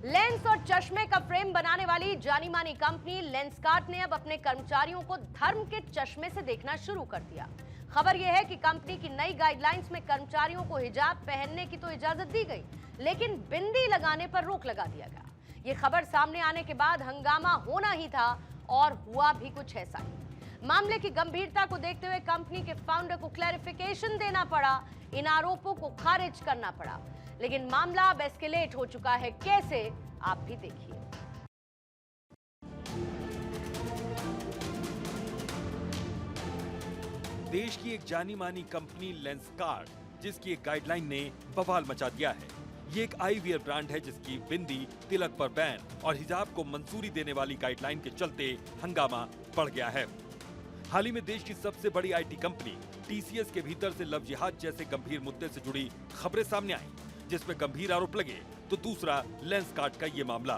Lens और चश्मे का फ्रेम बनाने वाली जानी मानी कंपनी लेंसकार्ट ने अब अपने कर्मचारियों को धर्म के चश्मे से देखना शुरू कर दिया। खबर यह है कि कंपनी की नई गाइडलाइंस में कर्मचारियों को हिजाब पहनने की तो इजाजत दी गई, लेकिन बिंदी लगाने पर रोक लगा दिया गया। ये खबर सामने आने के बाद हंगामा होना ही था और हुआ भी कुछ ऐसा ही। मामले की गंभीरता को देखते हुए कंपनी के फाउंडर को क्लैरिफिकेशन देना पड़ा, इन आरोपों को खारिज करना पड़ा। लेकिन मामला अब एस्केलेट हो चुका है। कैसे, आप भी देखिए। देश की एक जानी मानी कंपनी लेंसकार्ट, जिसकी एक गाइडलाइन ने बवाल मचा दिया है। ये एक आईवियर ब्रांड है जिसकी बिंदी, तिलक पर बैन और हिजाब को मंजूरी देने वाली गाइडलाइन के चलते हंगामा बढ़ गया है। हाल ही में देश की सबसे बड़ी आईटी कंपनी टीसीएस के भीतर से लव जिहाद जैसे गंभीर मुद्दे से जुड़ी खबरें सामने आई, जिसमें गंभीर आरोप लगे। तो दूसरा लेंसकार्ट का ये मामला।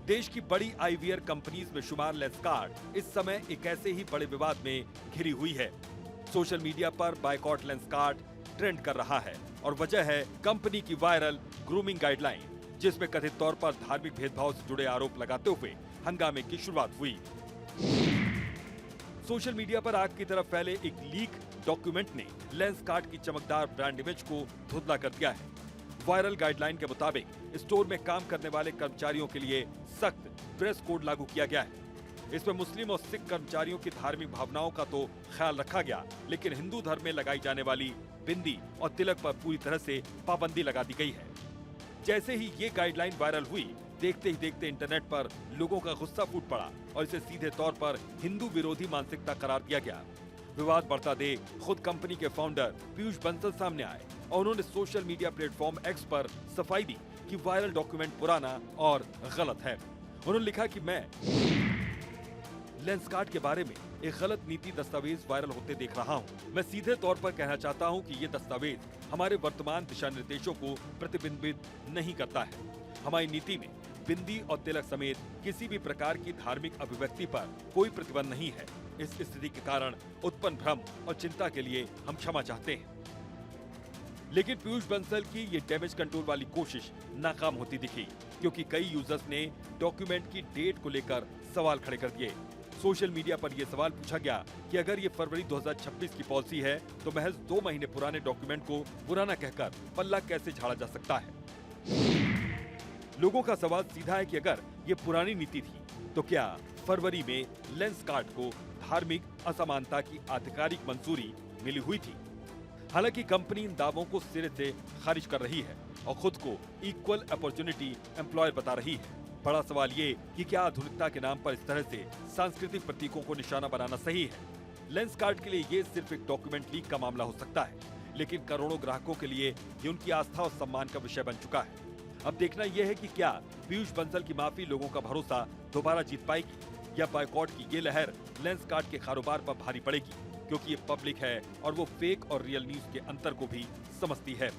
देश की बड़ी आईवियर कंपनीज में शुमार लेंसकार्ट इस समय एक ऐसे ही बड़े विवाद में घिरी हुई है। सोशल मीडिया पर बायकॉट लेंसकार्ट ट्रेंड कर रहा है और वजह है कंपनी की वायरल ग्रूमिंग गाइडलाइन, जिसमें कथित तौर पर धार्मिक भेदभाव से जुड़े आरोप लगाते हुए हंगामे की शुरुआत हुई। सोशल मीडिया पर आग की तरफ फैले एक लीक डॉक्यूमेंट ने लेंसकार्ट की चमकदार ब्रांड इमेज को धुंधला कर दिया है। वायरल गाइडलाइन के मुताबिक स्टोर में काम करने वाले कर्मचारियों के लिए सख्त ड्रेस कोड लागू किया गया है। इसमें मुस्लिम और सिख कर्मचारियों की धार्मिक भावनाओं का तो ख्याल रखा गया, लेकिन हिंदू धर्म में लगाई जाने वाली बिंदी और तिलक पर पूरी तरह से पाबंदी लगा दी गई है। जैसे ही ये गाइडलाइन वायरल हुई, देखते ही देखते इंटरनेट पर लोगों का गुस्सा फूट पड़ा और इसे सीधे तौर पर हिंदू विरोधी मानसिकता करार दिया गया। विवाद बढ़ता देख खुद कंपनी के फाउंडर पीयूष बंसल सामने आए और उन्होंने सोशल मीडिया प्लेटफॉर्म एक्स पर सफाई दी कि वायरल डॉक्यूमेंट पुराना और गलत है। उन्होंने लिखा कि मैं लेंसकार्ट के बारे में एक गलत नीति दस्तावेज वायरल होते देख रहा हूं। मैं सीधे तौर पर कहना चाहता हूं कि ये दस्तावेज हमारे वर्तमान दिशा निर्देशों को प्रतिबिंबित नहीं करता है। हमारी नीति में बिंदी और तिलक समेत किसी भी प्रकार की धार्मिक अभिव्यक्ति पर कोई प्रतिबंध नहीं है। इस स्थिति के कारण उत्पन्न भ्रम और चिंता के लिए हम क्षमा चाहते हैं। लेकिन पीयूष बंसल की ये डैमेज कंट्रोल वाली कोशिश नाकाम होती दिखी, क्योंकि कई यूजर्स ने डॉक्यूमेंट की डेट को लेकर सवाल खड़े कर दिए। सोशल मीडिया पर यह सवाल पूछा गया कि अगर ये फरवरी 2026 की पॉलिसी है तो महज 2 महीने पुराने डॉक्यूमेंट को पुराना कहकर पल्ला कैसे झाड़ा जा सकता है। लोगों का सवाल सीधा है कि अगर ये पुरानी नीति थी तो क्या फरवरी में लेंसकार्ट को धार्मिक असमानता की आधिकारिक मंजूरी मिली हुई थी। हालांकि कंपनी इन दावों को सिरे से खारिज कर रही है और खुद को इक्वल अपॉर्चुनिटी एम्प्लॉयर बता रही है। बड़ा सवाल ये कि क्या आधुनिकता के नाम पर इस तरह से सांस्कृतिक प्रतीकों को निशाना बनाना सही है। लेंसकार्ट के लिए ये सिर्फ एक डॉक्यूमेंट लीक का मामला हो सकता है, लेकिन करोड़ों ग्राहकों के लिए ये उनकी आस्था और सम्मान का विषय बन चुका है। अब देखना यह है कि क्या पीयूष बंसल की माफी लोगों का भरोसा दोबारा जीत पाएगी या बायकॉट की ये लहर लेंसकार्ट के कारोबार पर भारी पड़ेगी, क्योंकि ये पब्लिक है और वो फेक और रियल न्यूज के अंतर को भी समझती है।